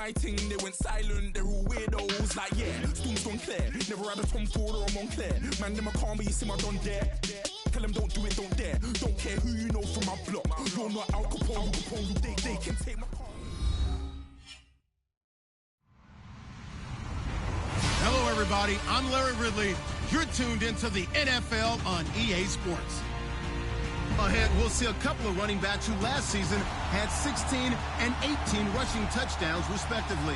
my thing, they went silent, they're all weirdos. Like, yeah, Storm's gone clear. Never had a Tom Ford or a Montclair. Man, them a calm, but you see my done there. Tell them don't do it, don't dare. Don't care who you know from my block. You're not Al Capone, they can take my car. Hello, everybody. I'm Larry Ridley. You're tuned into the NFL on EA Sports. Ahead, we'll see a couple of running backs who last season had 16 and 18 rushing touchdowns, respectively.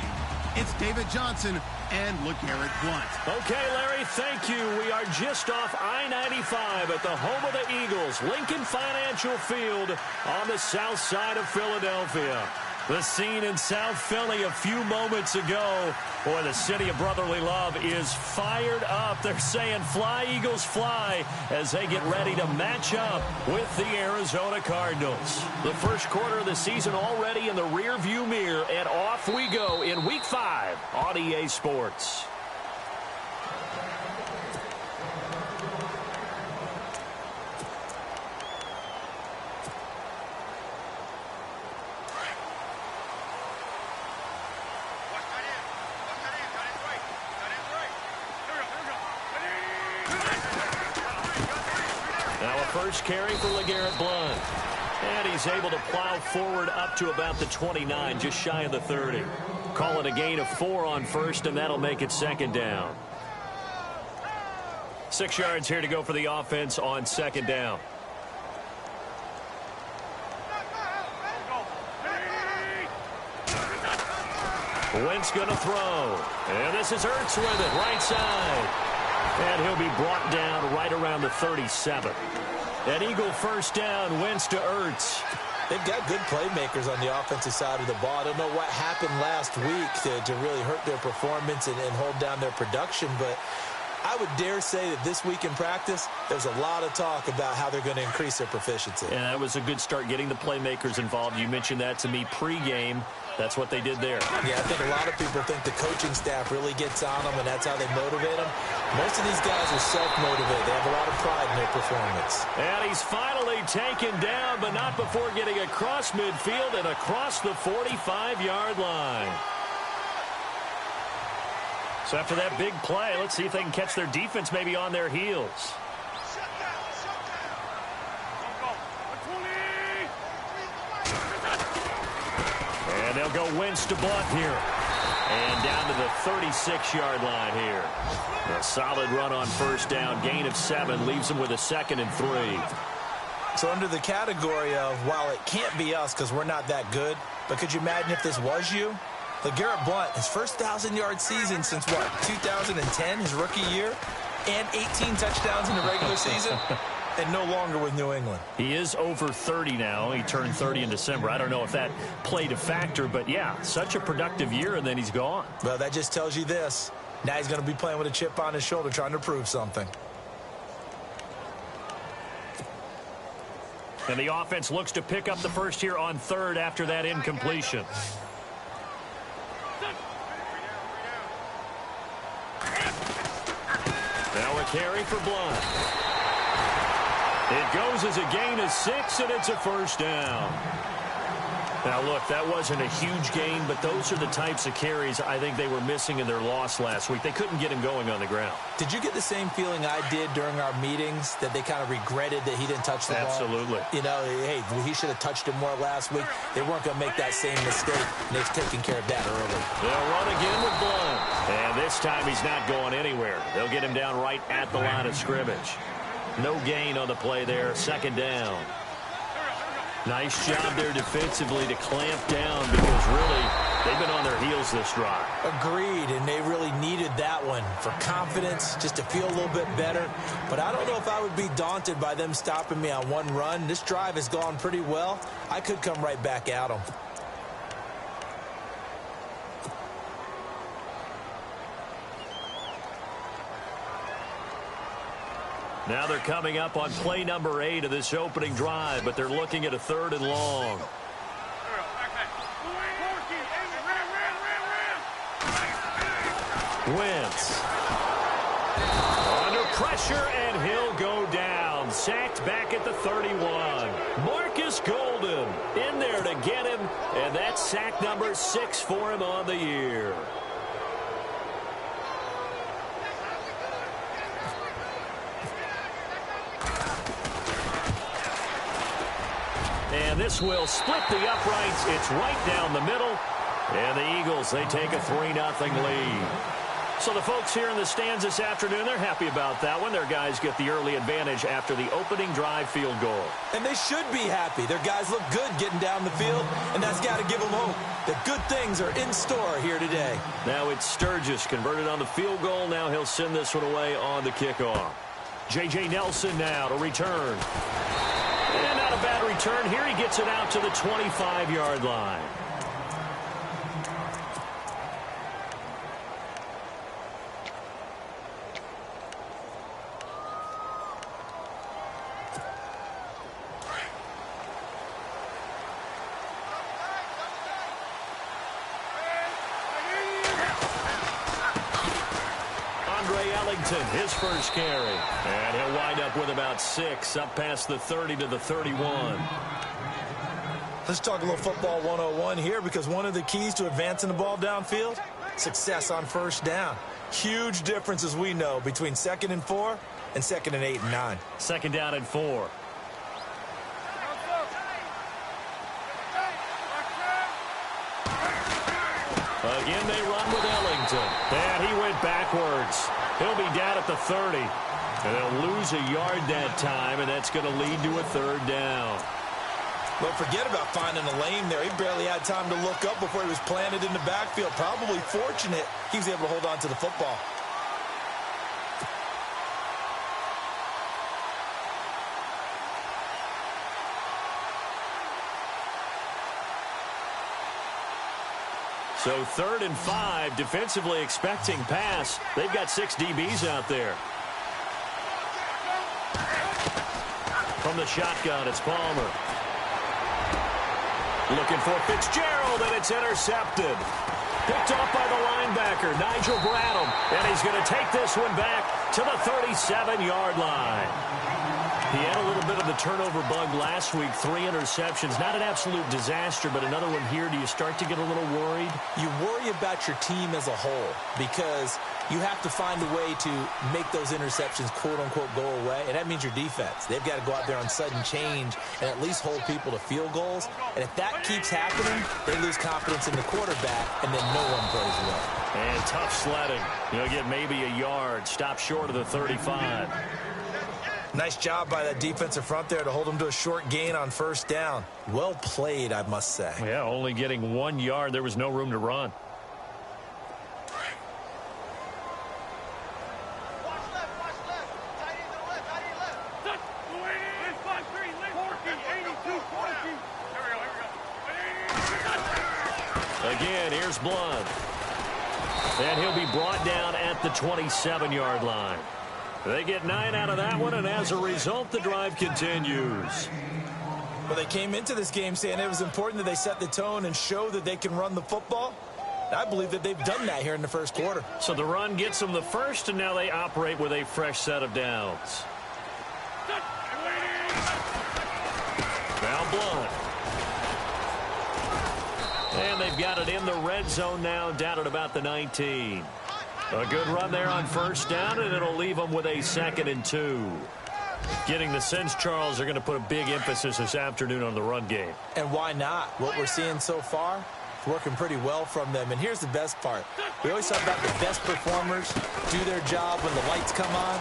It's David Johnson and LeGarrette Blount. Okay, Larry, thank you. We are just off I-95 at the home of the Eagles, Lincoln Financial Field on the south side of Philadelphia. The scene in South Philly a few moments ago. Boy, the city of brotherly love is fired up. They're saying, fly, Eagles, fly, as they get ready to match up with the Arizona Cardinals. The first quarter of the season already in the rearview mirror, and off we go in Week 5 on EA Sports. First carry for LeGarrette Blount. And he's able to plow forward up to about the 29, just shy of the 30. Call it a gain of 4 on first, and that'll make it second down. 6 yards here to go for the offense on second down. Wentz going to throw. And this is Ertz with it, right side. And he'll be brought down right around the 37. An Eagle first down, Wentz to Ertz. They've got good playmakers on the offensive side of the ball. I don't know what happened last week to really hurt their performance and hold down their production, but I would dare say that this week in practice, there's a lot of talk about how they're going to increase their proficiency. And that was a good start, getting the playmakers involved. You mentioned that to me pregame. That's what they did there. Yeah, I think a lot of people think the coaching staff really gets on them, and that's how they motivate them. Most of these guys are self-motivated. They have a lot of pride in their performance. And he's finally taken down, but not before getting across midfield and across the 45-yard line. So after that big play, let's see if they can catch their defense maybe on their heels. And they'll go Wentz to Blount here. And down to the 36-yard line here. A solid run on first down. Gain of 7 leaves them with a 2nd and 3. So under the category of, while it can't be us because we're not that good, but could you imagine if this was you? LeGarrette Blount, his first 1,000-yard season since, what, 2010, his rookie year? And 18 touchdowns in the regular season? And no longer with New England. He is over 30 now. He turned 30 in December. I don't know if that played a factor, but yeah, such a productive year, and then he's gone. Well, that just tells you this. Now he's going to be playing with a chip on his shoulder, trying to prove something. And the offense looks to pick up the first here on third after that incompletion. Now a carry for Blount. It goes as a gain of 6, and it's a first down. Now, look, that wasn't a huge gain, but those are the types of carries I think they were missing in their loss last week. They couldn't get him going on the ground. Did you get the same feeling I did during our meetings, that they kind of regretted that he didn't touch the ball? Absolutely. You know, hey, he should have touched it more last week. They weren't going to make that same mistake, and they've taken care of that early. They'll run again with Blount. And this time he's not going anywhere. They'll get him down right at the line of scrimmage. No gain on the play there. Second down. Nice job there defensively to clamp down, because really they've been on their heels this drive. Agreed, and they really needed that one for confidence, just to feel a little bit better. But I don't know if I would be daunted by them stopping me on one run. This drive has gone pretty well. I could come right back at them. Now they're coming up on play number 8 of this opening drive, but they're looking at a 3rd and long. Wentz under pressure, and he'll go down. sacked back at the 31. Marcus Golden in there to get him, and that's sack number 6 for him on the year. And this will split the uprights. It's right down the middle. And the Eagles, they take a 3-0 lead. So the folks here in the stands this afternoon, they're happy about that one. Their guys get the early advantage after the opening drive field goal. And they should be happy. Their guys look good getting down the field, and that's got to give them hope that good things are in store here today. Now it's Sturgis converted on the field goal. Now he'll send this one away on the kickoff. J.J. Nelson now to return. And not a bad return here. He gets it out to the 25-yard line. His first carry, and he'll wind up with about 6 up past the 30 to the 31. Let's talk a little football 101 here, because one of the keys to advancing the ball downfield, success on first down. Huge difference, as we know, between 2nd and 4 and 2nd and 8 and 9. 2nd down and 4. Again, they run with Ellington. And he went backwards. He'll be down at the 30. And they'll lose a yard that time, and that's going to lead to a 3rd down. But forget about finding a lane there. He barely had time to look up before he was planted in the backfield. Probably fortunate he was able to hold on to the football. So 3rd and 5, defensively expecting pass. They've got 6 DBs out there. From the shotgun, it's Palmer. Looking for Fitzgerald, and it's intercepted. Picked off by the linebacker, Nigel Bradham. And he's going to take this one back to the 37-yard line. He had a little bit of the turnover bug last week, 3 interceptions. Not an absolute disaster, but another one here. Do you start to get a little worried? You worry about your team as a whole, because you have to find a way to make those interceptions, quote-unquote, go away, and that means your defense. They've got to go out there on sudden change and at least hold people to field goals. And if that keeps happening, they lose confidence in the quarterback, and then no one plays well. And tough sledding. You'll get maybe a yard. Stop short of the 35. Nice job by that defensive front there to hold them to a short gain on first down. Well played, I must say. Yeah, only getting 1 yard. There was no room to run. Again, here's Blunt. And he'll be brought down at the 27-yard line. They get 9 out of that one, and as a result, the drive continues. Well, they came into this game saying it was important that they set the tone and show that they can run the football. I believe that they've done that here in the first quarter. So the run gets them the first, and now they operate with a fresh set of downs. Now Blunt. And they've got it in the red zone now, down at about the 19. A good run there on first down, and it'll leave them with a 2nd and 2. Getting the sense, Charles, they're going to put a big emphasis this afternoon on the run game. And why not? What we're seeing so far, it's working pretty well from them. And here's the best part. We always talk about the best performers do their job when the lights come on.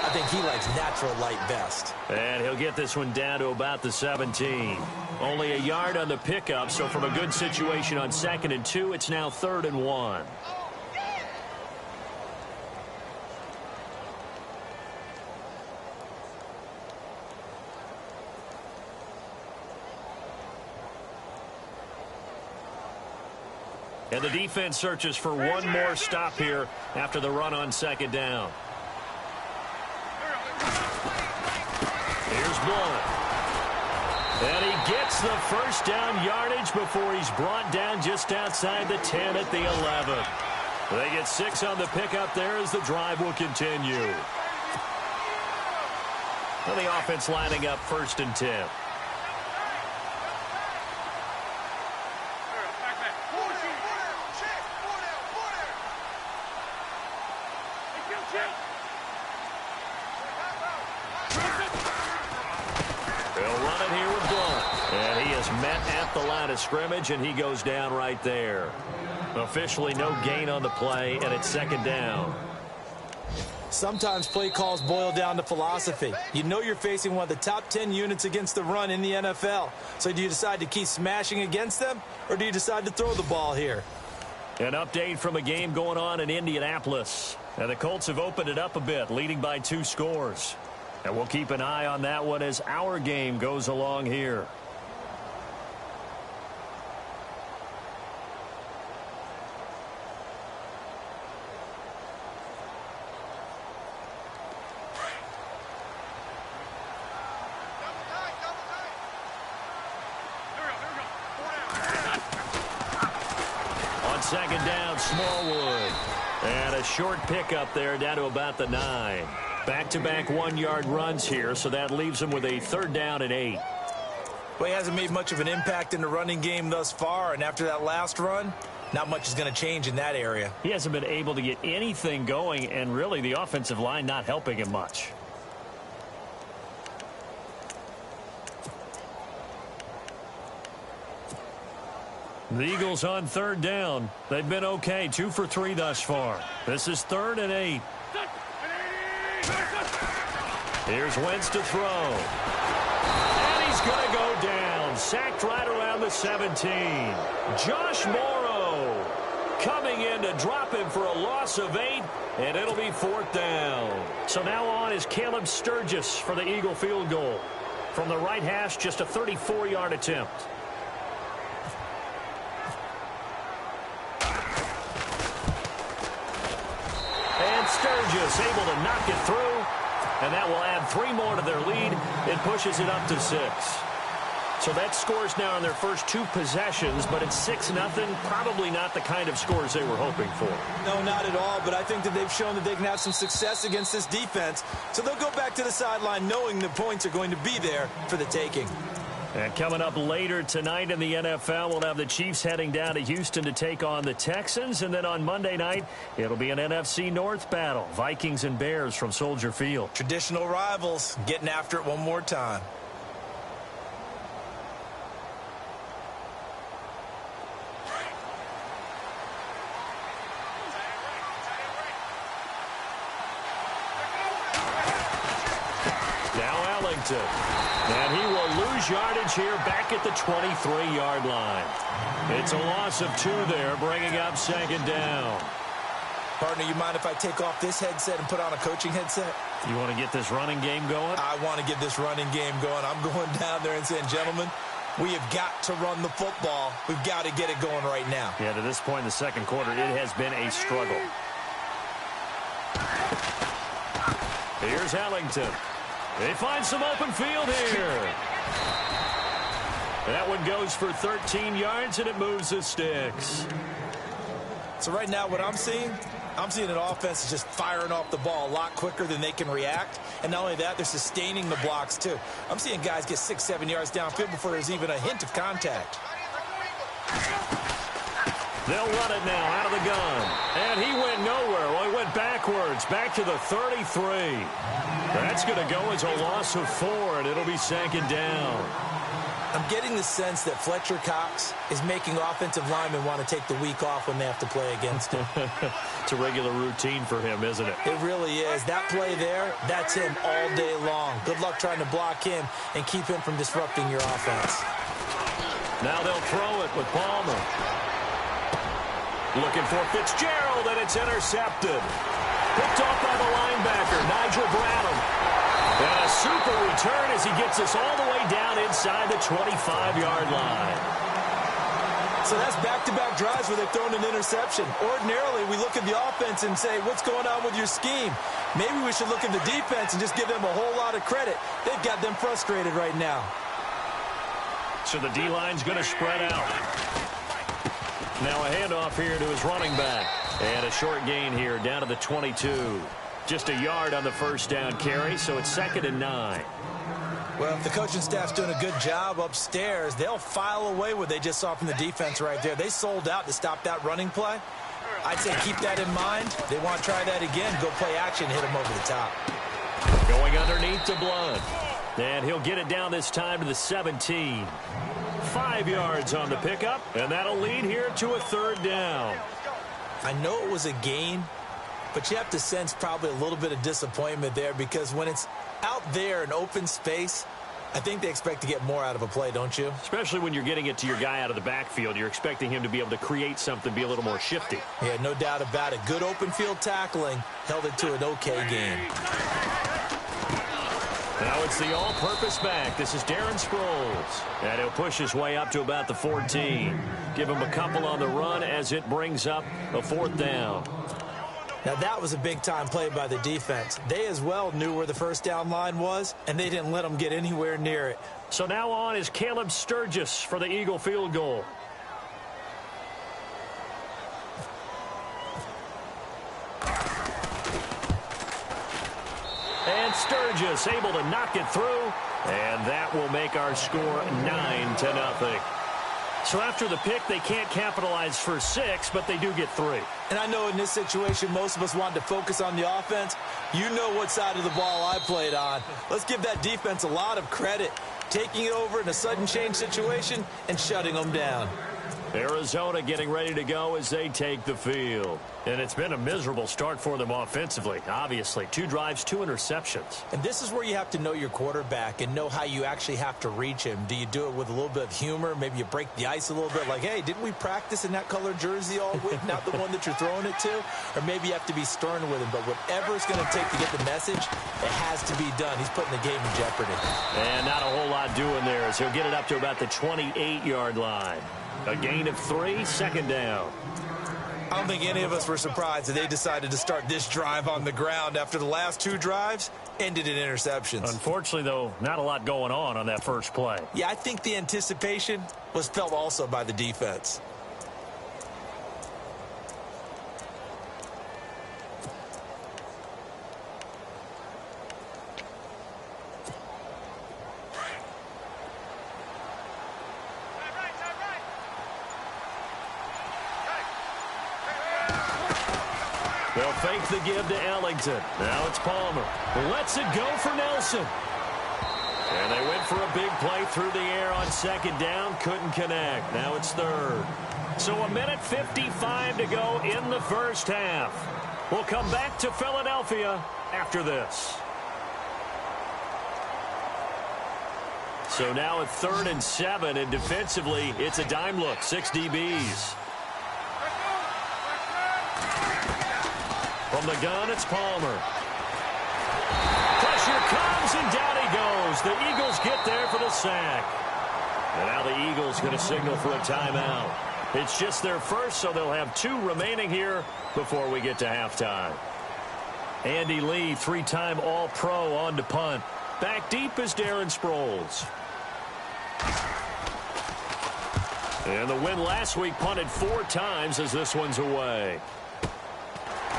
I think he likes natural light best. And he'll get this one down to about the 17. Only a yard on the pickup, so from a good situation on 2nd and 2, it's now 3rd and 1. And the defense searches for one more stop here after the run on 2nd down. Here's Blunt. And he gets the first down yardage before he's brought down just outside the 10 at the 11. They get 6 on the pickup there as the drive will continue. And the offense lining up 1st and 10. They'll run it here with Blunt. And he is met at the line of scrimmage, and he goes down right there. Officially no gain on the play, and it's 2nd down. Sometimes play calls boil down to philosophy. You know you're facing one of the top 10 units against the run in the NFL. So do you decide to keep smashing against them, or do you decide to throw the ball here? An update from a game going on in Indianapolis. And the Colts have opened it up a bit, leading by 2 scores. And we'll keep an eye on that one as our game goes along here. On 2nd down, Smallwood. And a short pickup there down to about the 9. Back-to-back 1-yard runs here, so that leaves him with a 3rd down and 8. Well, he hasn't made much of an impact in the running game thus far, and after that last run, not much is going to change in that area. He hasn't been able to get anything going, and really the offensive line not helping him much. The Eagles on 3rd down. They've been okay, 2 for 3 thus far. This is 3rd and 8. Here's Wentz to throw. And he's going to go down. Sacked right around the 17. Josh Morrow coming in to drop him for a loss of 8, and it'll be 4th down. So now on is Caleb Sturgis for the Eagle field goal. From the right hash, just a 34-yard attempt. And Sturgis able to knock it through. And that will add 3 more to their lead. It pushes it up to 6. So that scores now in their first 2 possessions, but it's 6-0. Probably not the kind of scores they were hoping for. No, not at all, but I think that they've shown that they can have some success against this defense. So they'll go back to the sideline knowing the points are going to be there for the taking. And coming up later tonight in the NFL, we'll have the Chiefs heading down to Houston to take on the Texans. And then on Monday night, it'll be an NFC North battle. Vikings and Bears from Soldier Field. Traditional rivals getting after it one more time. Now Ellington. And he will lose yardage here back at the 23-yard line. It's a loss of 2 there, bringing up 2nd down. Partner, you mind if I take off this headset and put on a coaching headset? You want to get this running game going? I want to get this running game going. I'm going down there and saying, gentlemen, we have got to run the football. We've got to get it going right now. Yeah, to this point in the 2nd quarter, it has been a struggle. Here's Ellington. They find some open field here. That one goes for 13 yards, and it moves the sticks. So right now what I'm seeing an offense is just firing off the ball a lot quicker than they can react. And not only that, they're sustaining the blocks, too. I'm seeing guys get 6-7 yards downfield before there's even a hint of contact. They'll run it now out of the gun. And he went nowhere. Well, he went backwards, back to the 33. That's going to go as a loss of 4, and it'll be 2nd down. I'm getting the sense that Fletcher Cox is making offensive linemen want to take the week off when they have to play against him. It's a regular routine for him, isn't it? It really is. That play there, that's him all day long. Good luck trying to block him and keep him from disrupting your offense. Now they'll throw it with Palmer. Looking for Fitzgerald, and it's intercepted. Picked off by the linebacker, Nigel Bradham. And a super return as he gets us all the way down inside the 25-yard line. So that's back-to-back drives where they've thrown an interception. Ordinarily, we look at the offense and say, what's going on with your scheme? Maybe we should look at the defense and just give them a whole lot of credit. They've got them frustrated right now. So the D-line's going to spread out. Now a handoff here to his running back. And a short gain here down to the 22. Just a yard on the first down carry, so it's 2nd and 9. Well, if the coaching staff's doing a good job upstairs, they'll file away what they just saw from the defense right there. They sold out to stop that running play. I'd say keep that in mind. They want to try that again, go play action, hit them over the top. Going underneath to Blunt. And he'll get it down this time to the 17. 5 yards on the pickup, and that'll lead here to a 3rd down. I know it was a gain, but you have to sense probably a little bit of disappointment there because when it's out there in open space, I think they expect to get more out of a play, don't you? Especially when you're getting it to your guy out of the backfield. You're expecting him to be able to create something, be a little more shifty. Yeah, no doubt about it. Good open field tackling held it to an okay game. Now it's the all-purpose back. This is Darren Sproles. And he'll push his way up to about the 14. Give him a couple on the run as it brings up a 4th down. Now, that was a big-time play by the defense. They as well knew where the first down line was, and they didn't let them get anywhere near it. So now on is Caleb Sturgis for the Eagle field goal. And Sturgis able to knock it through, and that will make our score 9-0. So after the pick, they can't capitalize for 6, but they do get 3. And I know in this situation, most of us wanted to focus on the offense. You know what side of the ball I played on. Let's give that defense a lot of credit, taking it over in a sudden change situation and shutting them down. Arizona getting ready to go as they take the field. And it's been a miserable start for them offensively, obviously. 2 drives, 2 interceptions. And this is where you have to know your quarterback and know how you actually have to reach him. Do you do it with a little bit of humor? Maybe you break the ice a little bit like, hey, didn't we practice in that color jersey all week, not the one that you're throwing it to? Or maybe you have to be stern with him. But whatever it's going to take to get the message, it has to be done. He's putting the game in jeopardy. And not a whole lot doing there as he'll get it up to about the 28-yard line. A gain of 3, 2nd down. I don't think any of us were surprised that they decided to start this drive on the ground after the last 2 drives ended in interceptions. Unfortunately, though, not a lot going on that first play. Yeah, I think the anticipation was felt also by the defense. They'll fake the give to Ellington. Now it's Palmer. Lets it go for Nelson. And they went for a big play through the air on 2nd down. Couldn't connect. Now it's 3rd. So 1:55 to go in the first half. We'll come back to Philadelphia after this. So now at 3rd and 7, and defensively, it's a dime look. 6 DBs. From the gun, it's Palmer. Pressure comes, and down he goes. The Eagles get there for the sack. And now the Eagles going to signal for a timeout. It's just their first, so they'll have 2 remaining here before we get to halftime. Andy Lee, 3-time All-Pro on to punt. Back deep is Darren Sproles. And the win last week punted 4 times as this one's away.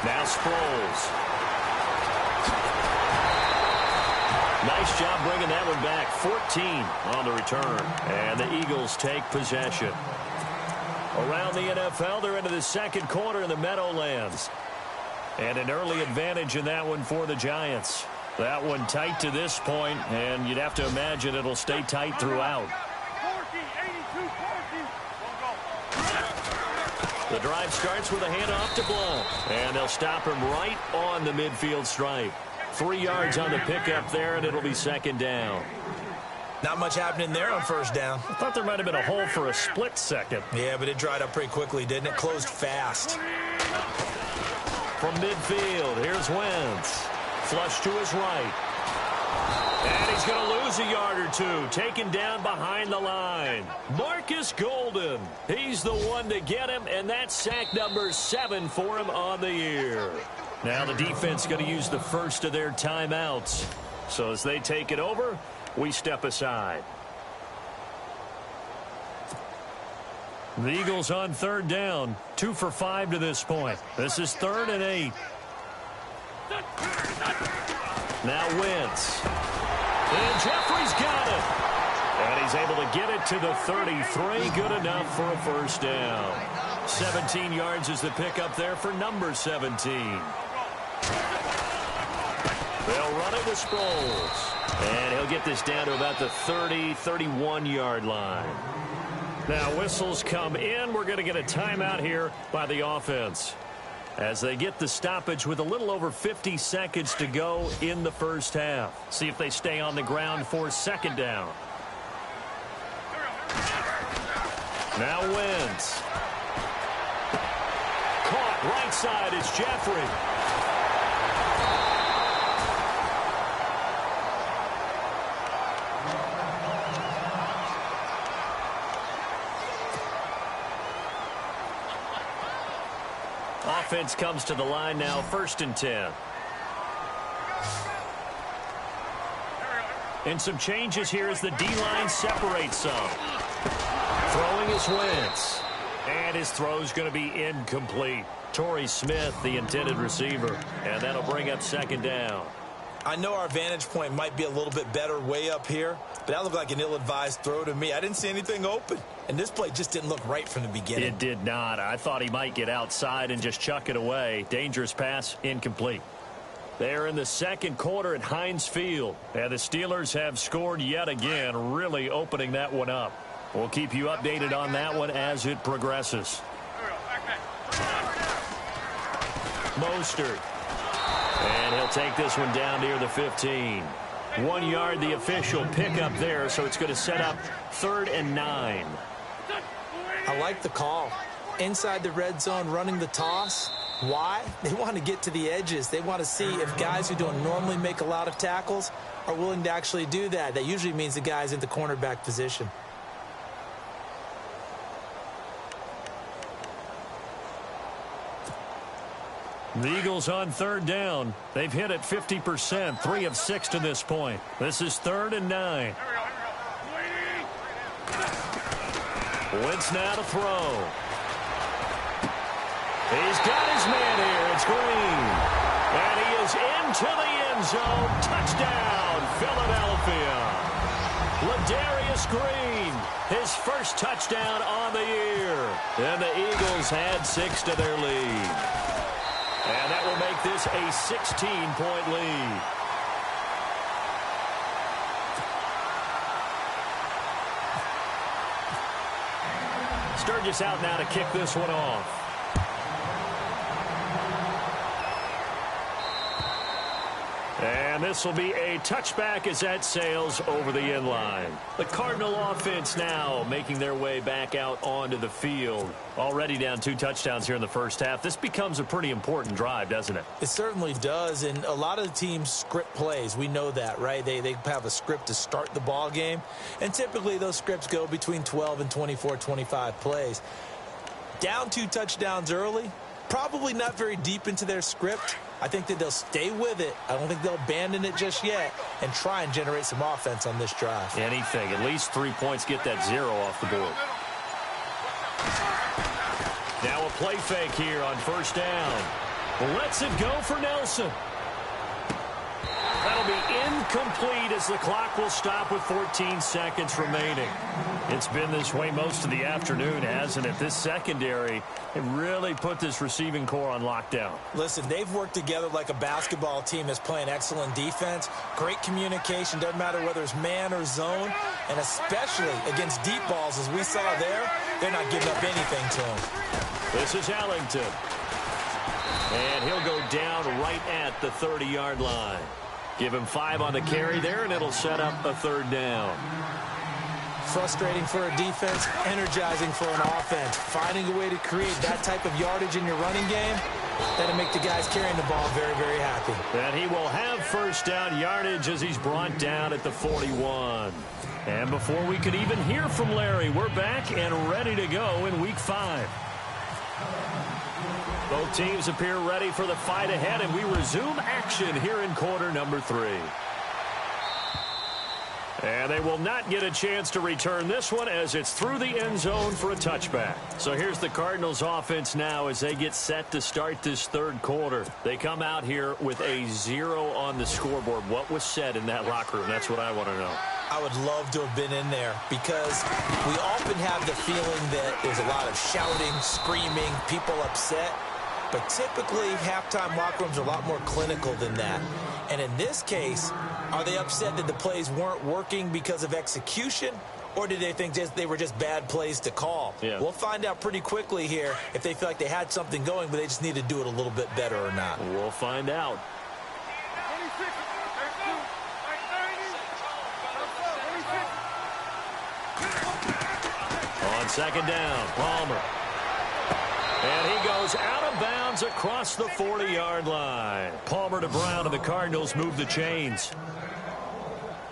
Now Sproles. Nice job bringing that one back. 14 on the return. And the Eagles take possession. Around the NFL, they're into the 2nd quarter in the Meadowlands. And an early advantage in that one for the Giants. That one tight to this point, and you'd have to imagine it'll stay tight throughout. The drive starts with a handoff to Blunt. And they'll stop him right on the midfield stripe. 3 yards on the pickup there, and it'll be 2nd down. Not much happening there on 1st down. I thought there might have been a hole for a split second. Yeah, but it dried up pretty quickly, didn't it? Closed fast. From midfield, here's Wentz. Flush to his right. And he's going to lose a yard or 2. Taken down behind the line. Marcus Golden. He's the one to get him, and that's sack number 7 for him on the year. Now the defense going to use the first of their timeouts. So as they take it over, we step aside. The Eagles on 3rd down. 2 for 5 to this point. This is 3rd and 8. Now Wentz. And Jeffrey's got it. And he's able to get it to the 33. Good enough for a first down. 17 yards is the pickup there for number 17. They'll run it with Sproles. And he'll get this down to about the 30, 31-yard line. Now whistles come in. We're going to get a timeout here by the offense, as they get the stoppage with a little over 50 seconds to go in the first half. See if they stay on the ground for second down. Now Wentz. Caught right side. It's Jeffrey. Offense comes to the line now, 1st and 10. And some changes here as the D-line separates some. Throwing is Wentz. And his throw's going to be incomplete. Torrey Smith, the intended receiver. And that'll bring up second down. I know our vantage point might be a little bit better way up here, but that looked like an ill-advised throw to me. I didn't see anything open, and this play just didn't look right from the beginning. It did not. I thought he might get outside and just chuck it away. Dangerous pass, incomplete. They're in the second quarter at Heinz Field, and the Steelers have scored yet again, really opening that one up. We'll keep you updated on that one as it progresses. Mostert. And he'll take this one down near the 15. 1 yard, the official pickup there, so it's going to set up 3rd and 9. I like the call. Inside the red zone, running the toss. Why? They want to get to the edges. They want to see if guys who don't normally make a lot of tackles are willing to actually do that. That usually means the guy's in the cornerback position. The Eagles on 3rd down. They've hit it 50%, 3 of 6 to this point. This is 3rd and 9. Wentz now to throw. He's got his man here. It's Green. And he is into the end zone. Touchdown, Philadelphia. Ladarius Green, his first touchdown on the year. And the Eagles had 6 to their lead. And that will make this a 16-point lead. Sturgis out now to kick this one off. And this will be a touchback as that sails over the end line. The Cardinal offense now making their way back out onto the field. Already down 2 touchdowns here in the first half. This becomes a pretty important drive, doesn't it? It certainly does, and a lot of the teams script plays. We know that, right? They have a script to start the ball game, and typically those scripts go between 12 and 24, 25 plays. Down 2 touchdowns early, probably not very deep into their script. I think that they'll stay with it. I don't think they'll abandon it just yet and try and generate some offense on this drive. Anything. At least 3 points, get that 0 off the board. Now a play fake here on 1st down. Lets it go for Nelson. That'll be incomplete as the clock will stop with 14 seconds remaining. It's been this way most of the afternoon, hasn't it? This secondary, it really put this receiving core on lockdown. Listen, they've worked together like a basketball team that's playing excellent defense. Great communication, doesn't matter whether it's man or zone. And especially against deep balls, as we saw there, they're not giving up anything to them. This is Ellington. And he'll go down right at the 30-yard line. Give him 5 on the carry there, and it'll set up a 3rd down. Frustrating for a defense, energizing for an offense. Finding a way to create that type of yardage in your running game, that'll make the guys carrying the ball very, very happy. And he will have 1st down yardage as he's brought down at the 41. And before we could even hear from Larry, we're back and ready to go in Week 5. Both teams appear ready for the fight ahead, and we resume action here in quarter number 3. And they will not get a chance to return this one as it's through the end zone for a touchback. So here's the Cardinals offense now as they get set to start this third quarter. They come out here with a 0 on the scoreboard. What was said in that locker room? That's what I want to know. I would love to have been in there because we often have the feeling that there's a lot of shouting, screaming, people upset. But typically, halftime locker rooms are a lot more clinical than that. And in this case, are they upset that the plays weren't working because of execution? Or did they think they were just bad plays to call? Yeah. We'll find out pretty quickly here if they feel like they had something going, but they just need to do it a little bit better or not. We'll find out. On second down, Palmer. And he goes out of bounds across the 40-yard line. Palmer to Brown, and the Cardinals move the chains.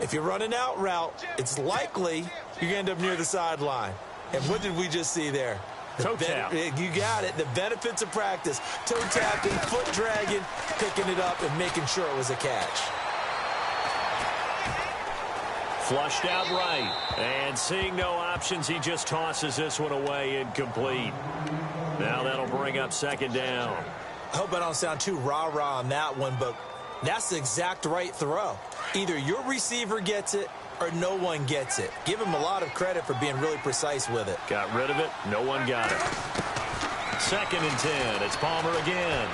If you're running out route, it's likely you're going to end up near the sideline. And what did we just see there? Toe tap. You got it. The benefits of practice. Toe tapping, foot dragging, picking it up, and making sure it was a catch. Flushed out right. And seeing no options, he just tosses this one away, incomplete. Now that'll bring up second down. I hope I don't sound too rah-rah on that one, but that's the exact right throw. Either your receiver gets it or no one gets it. Give him a lot of credit for being really precise with it. Got rid of it. No one got it. Second and 10. It's Palmer again.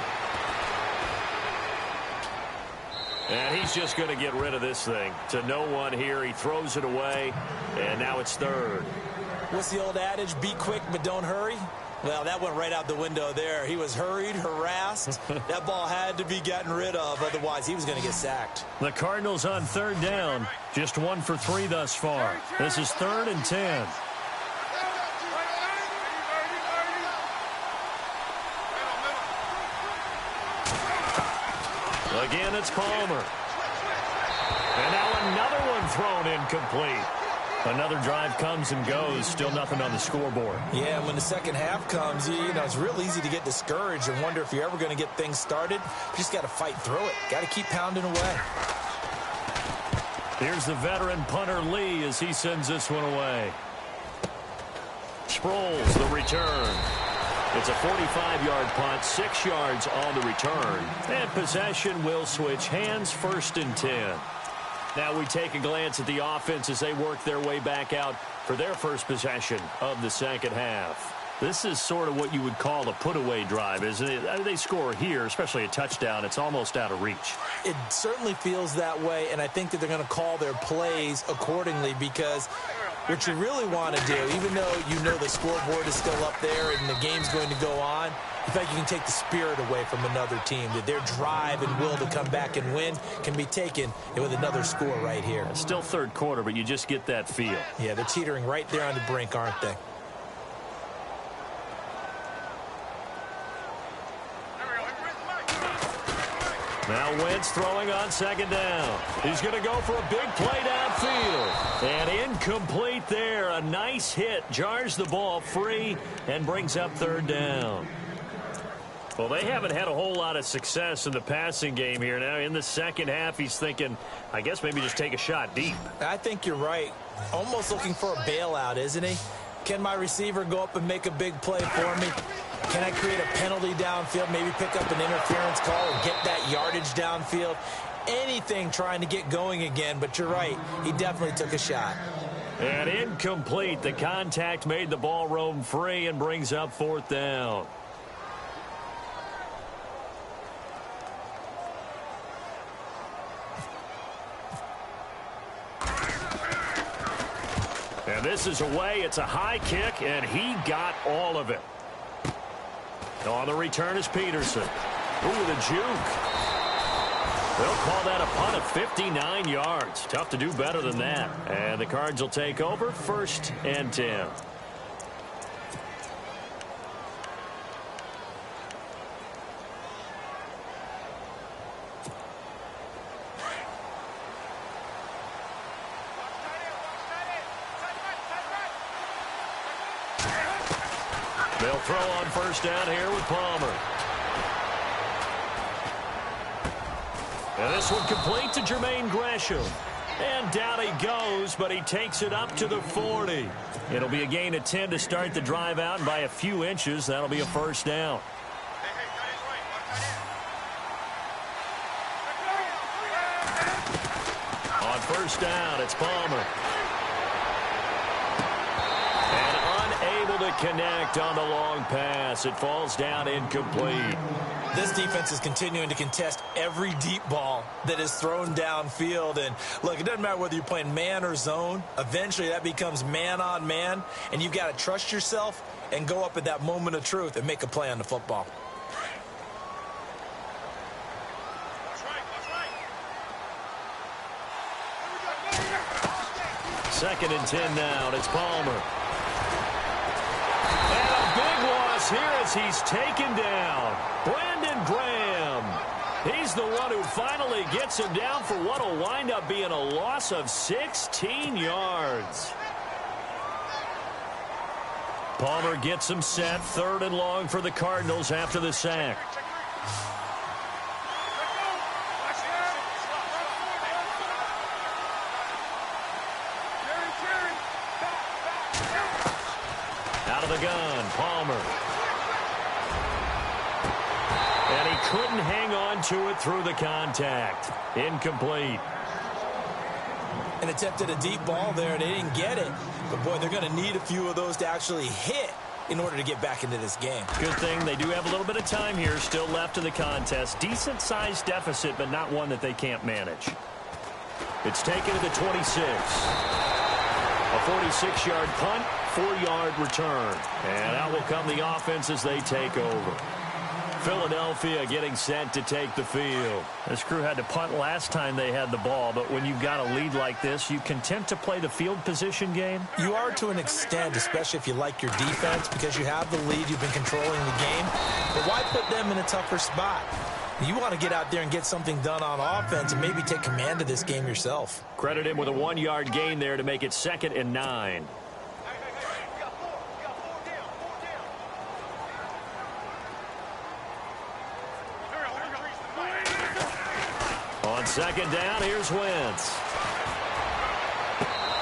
And he's just going to get rid of this thing. To no one here. He throws it away. And now it's third. What's the old adage? Be quick, but don't hurry. Well, that went right out the window there. He was hurried, harassed. That ball had to be gotten rid of. Otherwise, he was going to get sacked. The Cardinals on third down. Just 1 for 3 thus far. This is 3rd and 10. Again, it's Palmer. And now another one thrown incomplete. Another drive comes and goes. Still nothing on the scoreboard. Yeah, when the second half comes, you know, it's real easy to get discouraged and wonder if you're ever going to get things started. You just got to fight through it. Got to keep pounding away. Here's the veteran punter Lee as he sends this one away. Sproles, the return. It's a 45-yard punt, 6 yards on the return. And possession will switch hands, 1st and 10. Now we take a glance at the offense as they work their way back out for their first possession of the second half. This is sort of what you would call a put-away drive, isn't it? They score here, especially a touchdown. It's almost out of reach. It certainly feels that way, and I think that they're going to call their plays accordingly because what you really want to do, even though you know the scoreboard is still up there and the game's going to go on, in fact, you can take the spirit away from another team, that their drive and will to come back and win can be taken with another score right here. It's still third quarter, but you just get that feel. Yeah, they're teetering right there on the brink, aren't they? Now Wentz throwing on second down. He's going to go for a big play downfield. And incomplete there. A nice hit. Jars the ball free and brings up third down. Well, they haven't had a whole lot of success in the passing game here. Now in the second half, he's thinking, I guess maybe just take a shot deep. I think you're right. Almost looking for a bailout, isn't he? Can my receiver go up and make a big play for me? Can I create a penalty downfield, maybe pick up an interference call and get that yardage downfield? Anything trying to get going again, but you're right. He definitely took a shot. And incomplete. The contact made the ball roam free and brings up 4th down. And this is away. It's a high kick, and he got all of it. On the return is Peterson. Ooh, the juke. They'll call that a punt of 59 yards. Tough to do better than that. And the Cards will take over, 1st and 10. They'll throw on 1st down here with Palmer. And this one complete to Jermaine Gresham. And down he goes, but he takes it up to the 40. It'll be a gain of 10 to start the drive out, and by a few inches, that'll be a first down. On first down, it's Palmer. And unable to connect on the long pass. It falls down incomplete. This defense is continuing to contest every deep ball that is thrown downfield. And, look, it doesn't matter whether you're playing man or zone. Eventually, that becomes man on man. And you've got to trust yourself and go up at that moment of truth and make a play on the football. Second and 10 now. It's Palmer. And a big loss here as he's taken down. Brandon Graham. He's the one who finally gets him down for what will wind up being a loss of 16 yards. Palmer gets him set. Third and long for the Cardinals after the sack. Out of the gun, Palmer. And he couldn't hang on to it through the contact. Incomplete. And attempted a deep ball there, and they didn't get it. But, boy, they're going to need a few of those to actually hit in order to get back into this game. Good thing they do have a little bit of time here still left in the contest. Decent-sized deficit, but not one that they can't manage. It's taken to the 26. A 46-yard punt, 4-yard return. And out will come the offense as they take over. Philadelphia getting set to take the field. This crew had to punt last time they had the ball, but when you've got a lead like this, you content to play the field position game? You are to an extent, especially if you like your defense, because you have the lead, you've been controlling the game. But why put them in a tougher spot? You want to get out there and get something done on offense and maybe take command of this game yourself. Credit him with a 1-yard gain there to make it 2nd and 9. On second down, here's Wentz.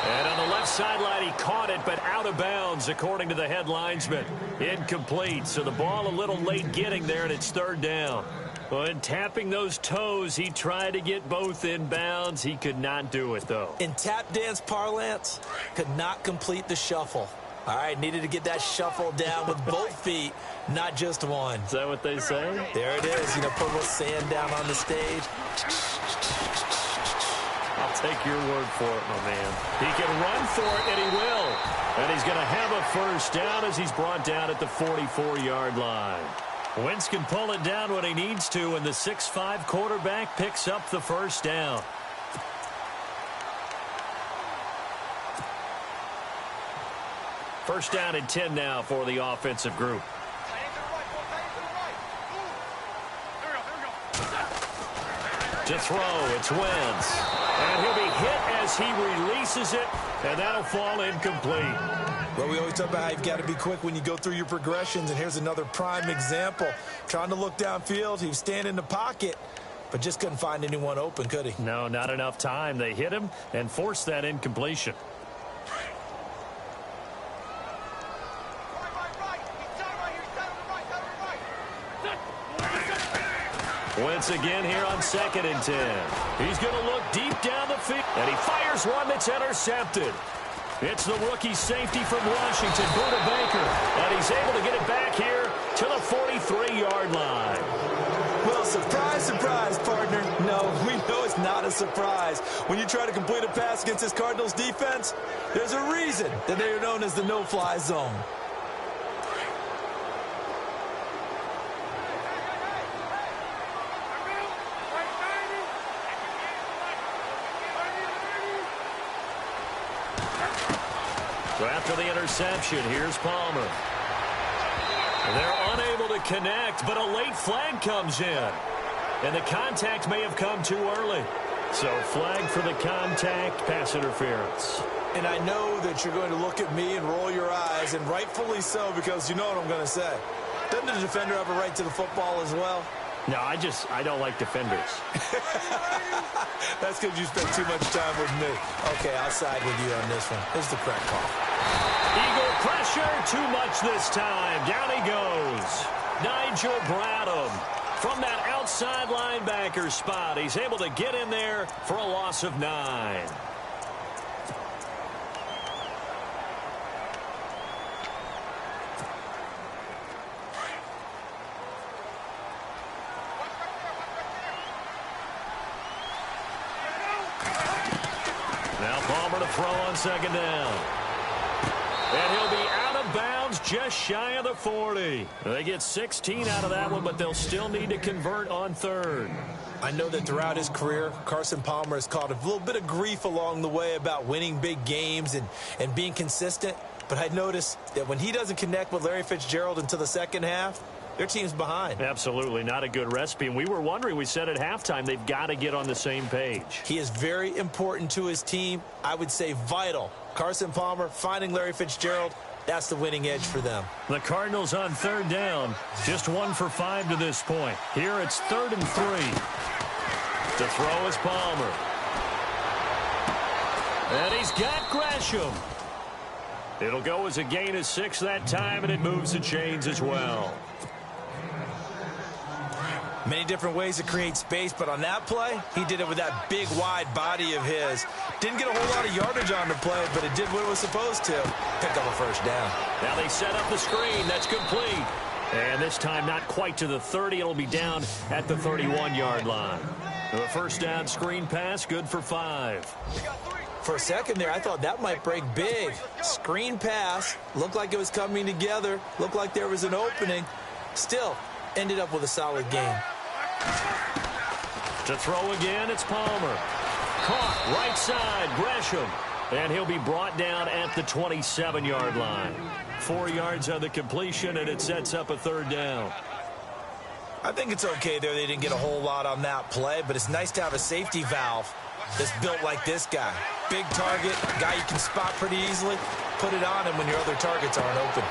And on the left sideline, he caught it, but out of bounds, according to the head linesman. Incomplete, so the ball a little late getting there, and it's 3rd down. But tapping those toes, he tried to get both in bounds. He could not do it, though. In tap dance parlance, could not complete the shuffle. All right, needed to get that shuffle down with both feet, not just one. Is that what they say? There it is. You know, put a little sand down on the stage. I'll take your word for it, my man. He can run for it, and he will. And he's going to have a first down as he's brought down at the 44-yard line. Wentz can pull it down when he needs to, and the 6'5" quarterback picks up the first down. First down and 10 now for the offensive group. To throw, it's Wentz. And he'll be hit as he releases it, and that'll fall incomplete. Well, we always talk about how you've got to be quick when you go through your progressions, and here's another prime example. Trying to look downfield, he was standing in the pocket, but just couldn't find anyone open, could he? No, not enough time. They hit him and forced that incompletion. Wentz again here on 2nd and 10. He's going to look deep down the field, and he fires one that's intercepted. It's the rookie safety from Washington, Buda Baker, and he's able to get it back here to the 43-yard line. Well, surprise, surprise, partner. No, we know it's not a surprise. When you try to complete a pass against this Cardinals defense, there's a reason that they are known as the no-fly zone. So after the interception, here's Palmer. They're unable to connect, but a late flag comes in. And the contact may have come too early. So flag for the contact, pass interference. And I know that you're going to look at me and roll your eyes, and rightfully so, because you know what I'm going to say. Doesn't the defender have a right to the football as well? No, I don't like defenders. That's because you spent too much time with me. Okay, I'll side with you on this one. Here's the correct call. Eagle pressure, too much this time. Down he goes. Nigel Bradham from that outside linebacker spot. He's able to get in there for a loss of 9. Now Palmer to throw on second down. And he'll be out of bounds just shy of the 40. They get 16 out of that one, but they'll still need to convert on third. I know that throughout his career, Carson Palmer has caught a little bit of grief along the way about winning big games and being consistent. But I noticed that when he doesn't connect with Larry Fitzgerald until the second half, their team's behind. Absolutely not a good recipe. And we were wondering, we said at halftime, they've got to get on the same page. He is very important to his team. I would say vital. Carson Palmer finding Larry Fitzgerald, that's the winning edge for them. The Cardinals on third down, just 1 for 5 to this point. Here it's 3rd and 3. To throw is Palmer. And he's got Gresham. It'll go as a gain of 6 that time, and it moves the chains as well. Many different ways to create space, but on that play, he did it with that big, wide body of his. Didn't get a whole lot of yardage on the play, but it did what it was supposed to. Pick up a first down. Now they set up the screen. That's complete. And this time not quite to the 30. It'll be down at the 31-yard line. The first down screen pass, good for 5. For a second there, I thought that might break big. Screen pass, looked like it was coming together, looked like there was an opening. Still, ended up with a solid game. To throw again, it's Palmer. Caught right side, Gresham. And he'll be brought down at the 27-yard line. 4 yards on the completion, and it sets up a third down. I think it's okay there. They didn't get a whole lot on that play, but it's nice to have a safety valve that's built like this guy. Big target, guy you can spot pretty easily. Put it on him when your other targets aren't open.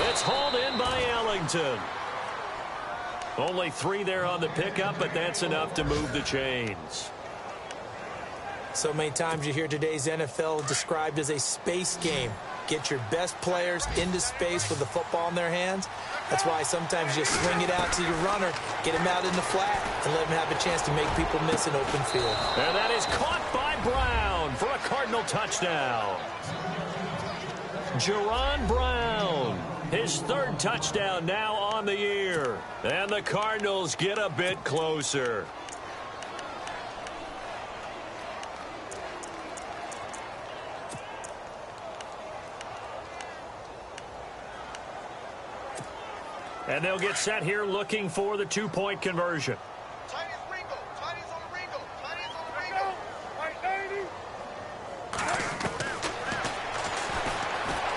It's hauled in by Ellington. Only 3 there on the pickup, but that's enough to move the chains. So many times you hear today's NFL described as a space game. Get your best players into space with the football in their hands. That's why sometimes you swing it out to your runner, get him out in the flat, and let him have a chance to make people miss an open field. And that is caught by Brown for a Cardinal touchdown. Jerron Brown, his 3rd touchdown now on the year. And the Cardinals get a bit closer. And they'll get set here looking for the 2-point conversion.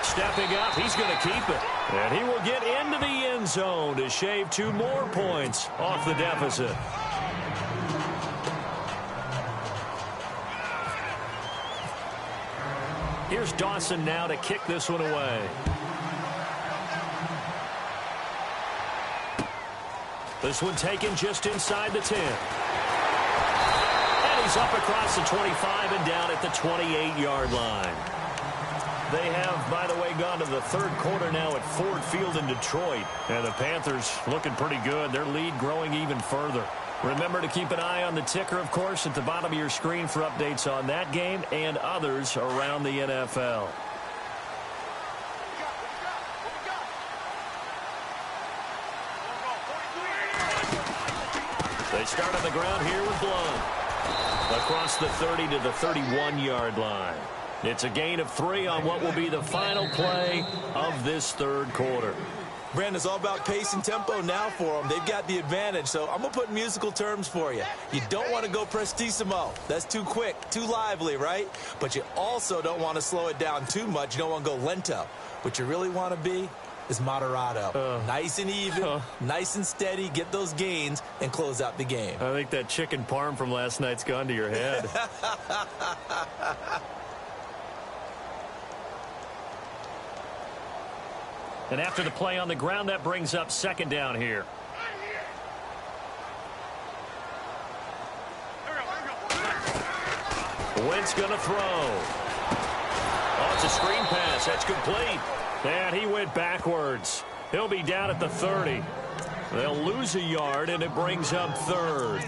Stepping up, he's going to keep it. And he will get into the end zone to shave 2 more points off the deficit. Here's Dawson now to kick this one away. This one taken just inside the 10. And he's up across the 25 and down at the 28-yard line. They have, by the way, gone to the 3rd quarter now at Ford Field in Detroit. And the Panthers looking pretty good. Their lead growing even further. Remember to keep an eye on the ticker, of course, at the bottom of your screen for updates on that game and others around the NFL. They start on the ground here with Blount. Across the 30 to the 31-yard line. It's a gain of 3 on what will be the final play of this 3rd quarter. Brandon, it's all about pace and tempo now for them. They've got the advantage, so I'm going to put musical terms for you. You don't want to go prestissimo. That's too quick, too lively, right? But you also don't want to slow it down too much. You don't want to go lento. What you really want to be is moderato. Nice and even, nice and steady, get those gains, and close out the game. I think that chicken parm from last night's gone to your head. And after the play on the ground, that brings up 2nd down here. Wentz going to throw. Oh, it's a screen pass. That's complete. And he went backwards. He'll be down at the 30. They'll lose a yard, and it brings up third.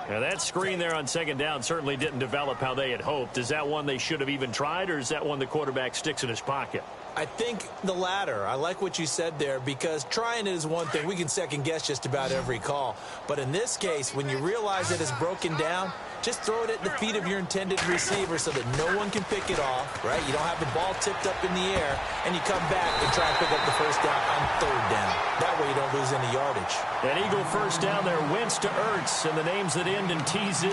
Now, that screen there on second down certainly didn't develop how they had hoped. Is that one they should have even tried, or is that one the quarterback sticks in his pocket? I think the latter. I like what you said there, because trying it is one thing. We can second-guess just about every call. But in this case, when you realize that it's broken down, just throw it at the feet of your intended receiver so that no one can pick it off, right? You don't have the ball tipped up in the air, and you come back and try and pick up the first down on third down. That way you don't lose any yardage. An Eagle first down there, Wentz to Ertz, and the names that end in TZ.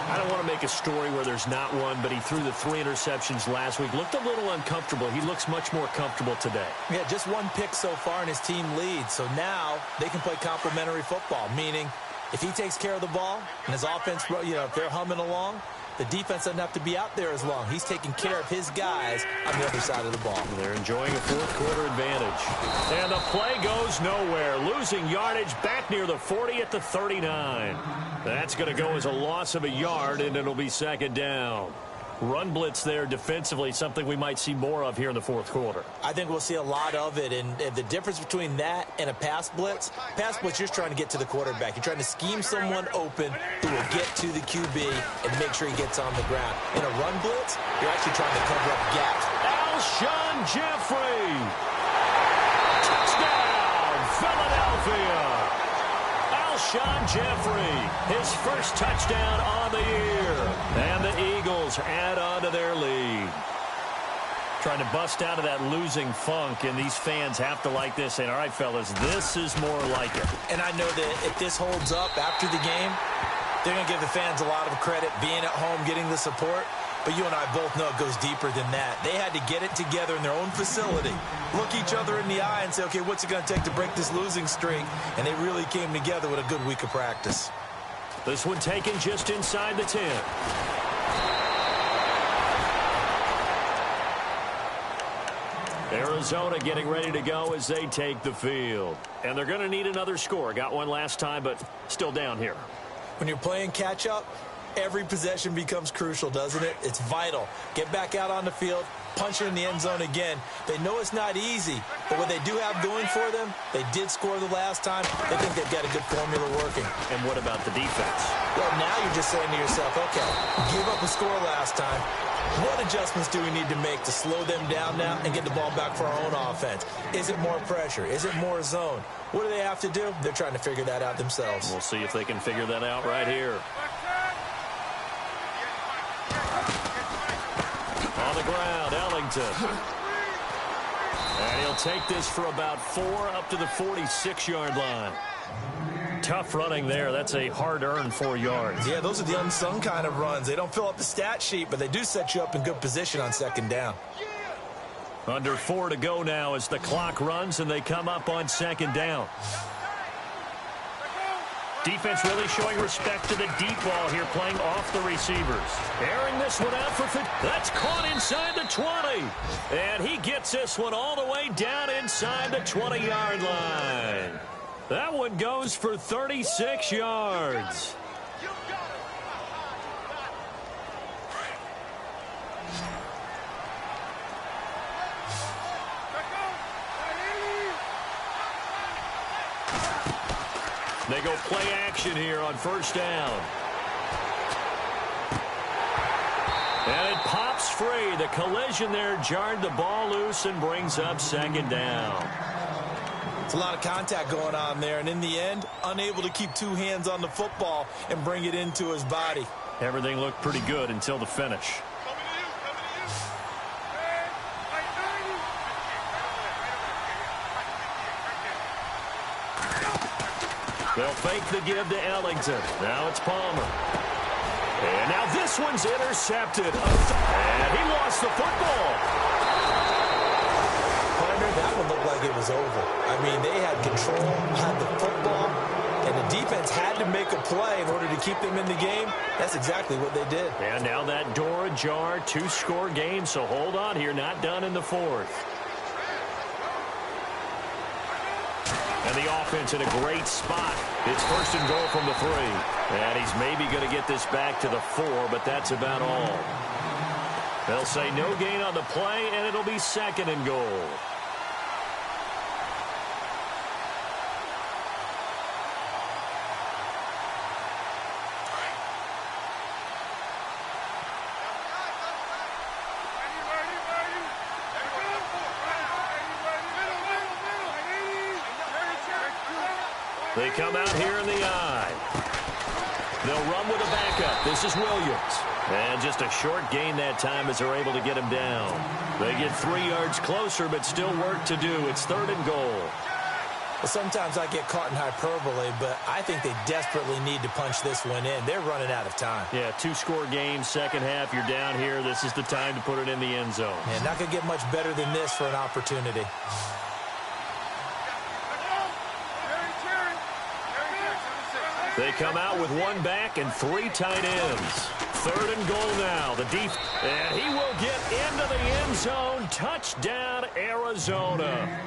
I don't want to make a story where there's not one, but he threw the 3 interceptions last week. Looked a little uncomfortable. He looks much more comfortable today. Yeah, just one pick so far, and his team leads. So now they can play complementary football, meaning if he takes care of the ball and his offense, if they're humming along, the defense doesn't have to be out there as long. He's taking care of his guys on the other side of the ball. They're enjoying a fourth-quarter advantage. And the play goes nowhere. Losing yardage back near the 40 at the 39. That's going to go as a loss of a yard, and it'll be second down. Run blitz there defensively, something we might see more of here in the fourth quarter. I think we'll see a lot of it, and the difference between that and a pass blitz, you're just trying to get to the quarterback. You're trying to scheme someone open who will get to the QB and make sure he gets on the ground. In a run blitz, you're actually trying to cover up gaps. Alshon Jeffrey. Touchdown, Philadelphia. Alshon Jeffrey, his first touchdown on the year. And the Eagles add on to their lead. Trying to bust out of that losing funk, and these fans have to like this. And all right, fellas, this is more like it. And I know that if this holds up after the game, they're going to give the fans a lot of credit being at home, getting the support. But you and I both know it goes deeper than that. They had to get it together in their own facility, look each other in the eye and say, okay, what's it going to take to break this losing streak? And they really came together with a good week of practice. This one taken just inside the 10. Arizona getting ready to go as they take the field. And they're going to need another score. Got one last time, but still down here. When you're playing catch-up, every possession becomes crucial, doesn't it? It's vital. Get back out on the field, punch it in the end zone again. They know it's not easy, but what they do have going for them, they did score the last time. They think they've got a good formula working. And what about the defense? Well, now you're just saying to yourself, okay, give up a score last time. What adjustments do we need to make to slow them down now and get the ball back for our own offense? Is it more pressure? Is it more zone? What do they have to do? They're trying to figure that out themselves. We'll see if they can figure that out right here. On the ground, Ellington. And he'll take this for about 4 up to the 46-yard line. Tough running there. That's a hard-earned 4 yards. Yeah, those are the unsung kind of runs. They don't fill up the stat sheet, but they do set you up in good position on second down. Under 4 to go now as the clock runs and they come up on second down. Defense really showing respect to the deep ball here, playing off the receivers. Airing this one out for that's caught inside the 20. And he gets this one all the way down inside the 20-yard line. That one goes for 36 yards. They go play action here on first down. And it pops free. The collision there jarred the ball loose and brings up second down. It's a lot of contact going on there, and in the end, unable to keep 2 hands on the football and bring it into his body. Everything looked pretty good until the finish. They'll fake the give to Ellington. Now it's Palmer. And now this one's intercepted. And he lost the football. That one looked like it was over. I mean, they had control, had the football, and the defense had to make a play in order to keep them in the game. That's exactly what they did. And now that door ajar, 2-score game, so hold on here, not done in the 4th. And the offense in a great spot. It's first and goal from the 3. And he's maybe going to get this back to the 4, but that's about all. They'll say no gain on the play, and it'll be second and goal. They come out here in the I. They'll run with a backup. This is Williams. And just a short gain that time as they're able to get him down. They get 3 yards closer, but still work to do. It's third and goal. Well, sometimes I get caught in hyperbole, but I think they desperately need to punch this one in. They're running out of time. Yeah, 2-score game, second half. You're down here. This is the time to put it in the end zone. Yeah, not going to get much better than this for an opportunity. They come out with 1 back and 3 tight ends. Third and goal now. The deep, and he will get into the end zone. Touchdown, Arizona.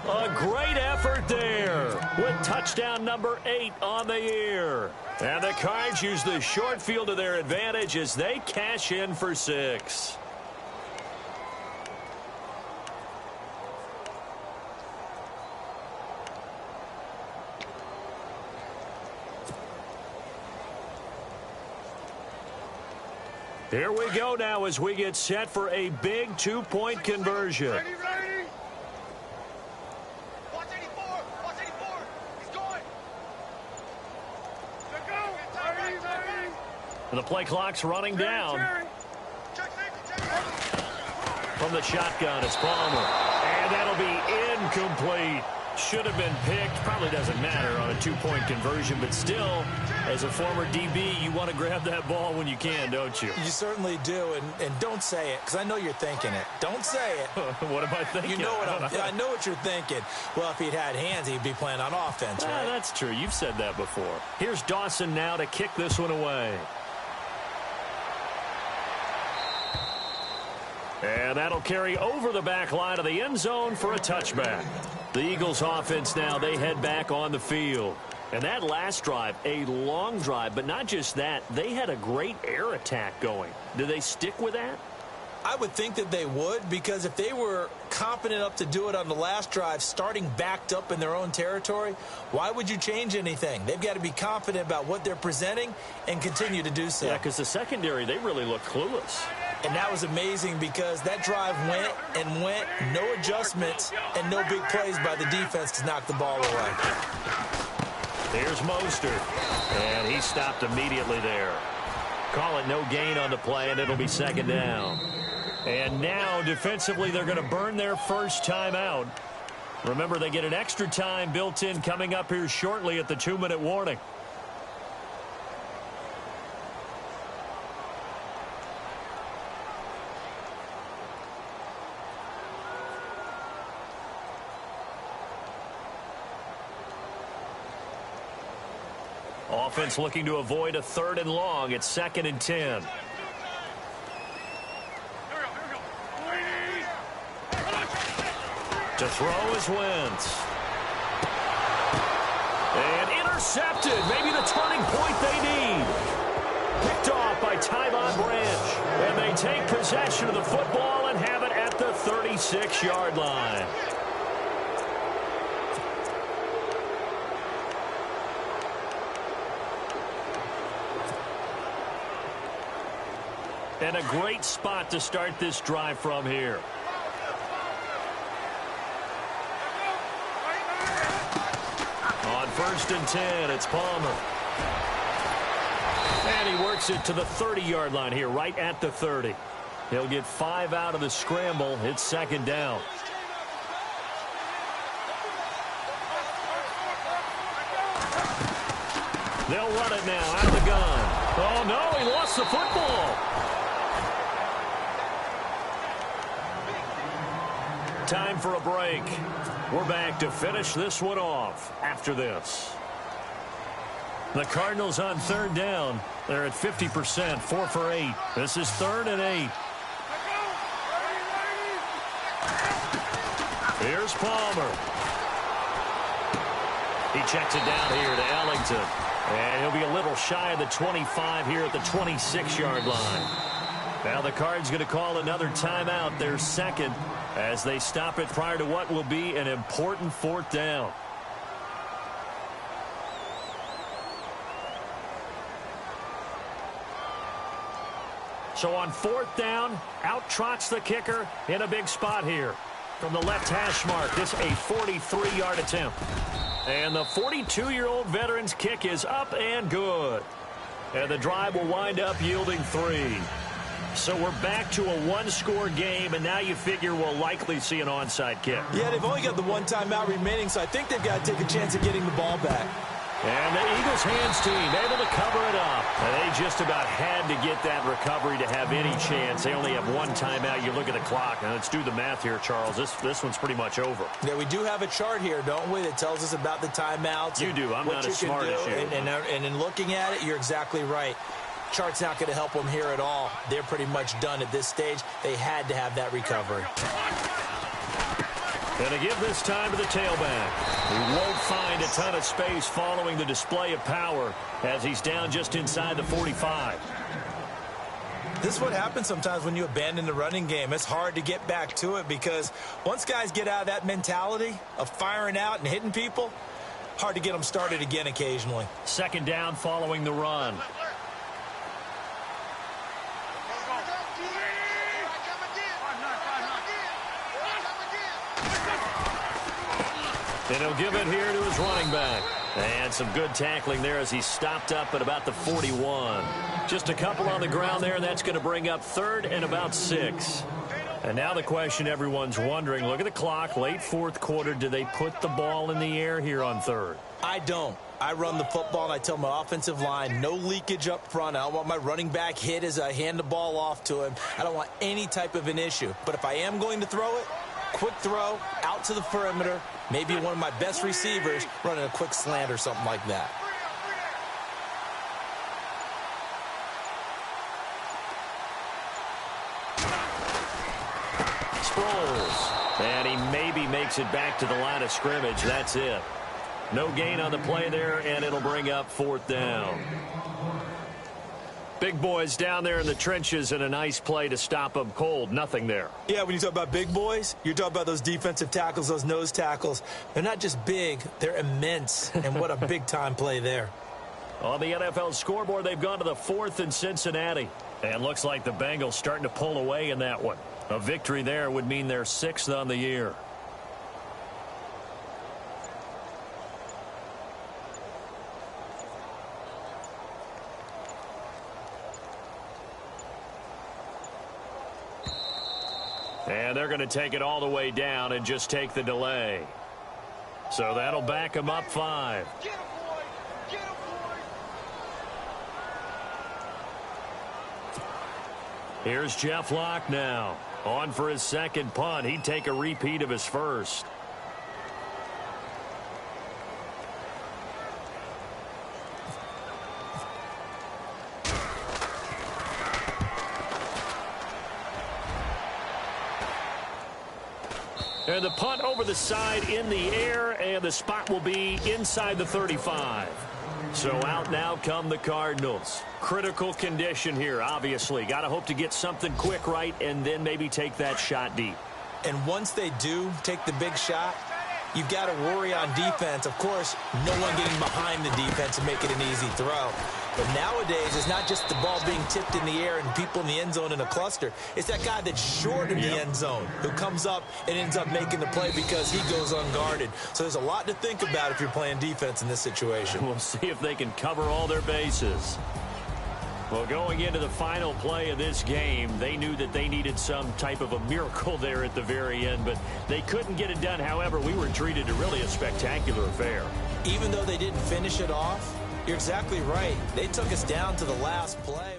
A great effort there with touchdown number 8 on the year. And the Cards use the short field to their advantage as they cash in for 6. Here we go now as we get set for a big 2-point conversion. Ready. Watch 84. Watch 84. He's going. Let go. Ready. And the play clock's running down. From the shotgun, it's Palmer. And that'll be incomplete. Should have been picked. Probably doesn't matter on a 2-point conversion, but still, as a former DB, you want to grab that ball when you can, don't you? You certainly do, and don't say it, because I know you're thinking it. Don't say it. What am I thinking? You know what I know what you're thinking. Well, if he'd had hands, he'd be playing on offense, right? That's true. You've said that before. Here's Dawson now to kick this one away. And that'll carry over the back line of the end zone for a touchback. The Eagles offense now, they head back on the field. And that last drive, a long drive, but not just that, they had a great air attack going. Do they stick with that? I would think that they would, because if they were confident enough to do it on the last drive, starting backed up in their own territory, why would you change anything? They've got to be confident about what they're presenting and continue to do so. Yeah, because the secondary, they really look clueless. And that was amazing because that drive went and went, no adjustments, and no big plays by the defense to knock the ball away. Here's Mostert, and he stopped immediately there. Call it no gain on the play, and it'll be second down. And now, defensively, they're going to burn their first time out. Remember, they get an extra time built in coming up here shortly at the 2-minute warning. Offense looking to avoid a 3rd and long. It's 2nd and 10. To throw is Wentz. And intercepted. Maybe the turning point they need. Picked off by Tyvon Branch. And they take possession of the football and have it at the 36-yard line. And a great spot to start this drive from here. On 1st and 10, it's Palmer. And he works it to the 30-yard line here, right at the 30. He'll get 5 out of the scramble. It's 2nd down. They'll run it now out of the gun. Oh, no, he lost the football. Time for a break. We're back to finish this one off after this. The Cardinals on 3rd down. They're at 50%, 4 for 8. This is 3rd and 8. Here's Palmer. He checks it down here to Ellington. And he'll be a little shy of the 25 here at the 26-yard line. Now the Cards going to call another timeout, their second, as they stop it prior to what will be an important fourth down. So on fourth down, out trots the kicker in a big spot here. From the left hash mark, this a 43-yard attempt. And the 42-year-old veteran's kick is up and good. And the drive will wind up yielding 3. So we're back to a one-score game, and now you figure we'll likely see an onside kick. Yeah, they've only got the one timeout remaining, so I think they've got to take a chance of getting the ball back. And the Eagles hands team able to cover it up. And they just about had to get that recovery to have any chance. They only have one timeout. You look at the clock. Now let's do the math here, Charles. This one's pretty much over. Yeah, we do have a chart here, don't we, that tells us about the timeouts. You do. I'm not as smart as you. And in looking at it, you're exactly right. Chart's not going to help them here at all. They're pretty much done at this stage. They had to have that recovery. Going to give this time to the tailback. He won't find a ton of space following the display of power as he's down just inside the 45. This is what happens sometimes when you abandon the running game. It's hard to get back to it because once guys get out of that mentality of firing out and hitting people, hard to get them started again occasionally. Second down following the run. And he'll give it here to his running back. And some good tackling there as he stopped up at about the 41. Just a couple on the ground there, and that's going to bring up third and about 6. And now the question everyone's wondering, look at the clock, late fourth quarter, do they put the ball in the air here on third? I don't. I run the football, and I tell my offensive line, no leakage up front. I don't want my running back hit as I hand the ball off to him. I don't want any type of an issue. But if I am going to throw it, quick throw, out to the perimeter, maybe one of my best receivers running a quick slant or something like that. Sproles. And he maybe makes it back to the line of scrimmage. That's it. No gain on the play there, and it'll bring up fourth down. Big boys down there in the trenches, and a nice play to stop them cold. Nothing there. Yeah, when you talk about big boys, you're talking about those defensive tackles, those nose tackles. They're not just big, they're immense, and what a big-time play there. On the NFL scoreboard, they've gone to the 4th in Cincinnati. And looks like the Bengals starting to pull away in that one. A victory there would mean they're 6th on the year. And they're going to take it all the way down and just take the delay. So that'll back them up 5. Get him, boy! Get him, boy! Here's Jeff Locke now. On for his second punt. He'd take a repeat of his first. And the punt over the side in the air, and the spot will be inside the 35. So out now come the Cardinals. Critical condition here, obviously. Got to hope to get something quick right and then maybe take that shot deep. And once they do take the big shot, you've got to worry on defense. Of course, no one getting behind the defense and make it an easy throw. But nowadays, it's not just the ball being tipped in the air and people in the end zone in a cluster. It's that guy that's short in the end zone who comes up and ends up making the play because he goes unguarded. So there's a lot to think about if you're playing defense in this situation. We'll see if they can cover all their bases. Well, going into the final play of this game, they knew that they needed some type of a miracle there at the very end, but they couldn't get it done. However, we were treated to really a spectacular affair. Even though they didn't finish it off, you're exactly right. They took us down to the last play.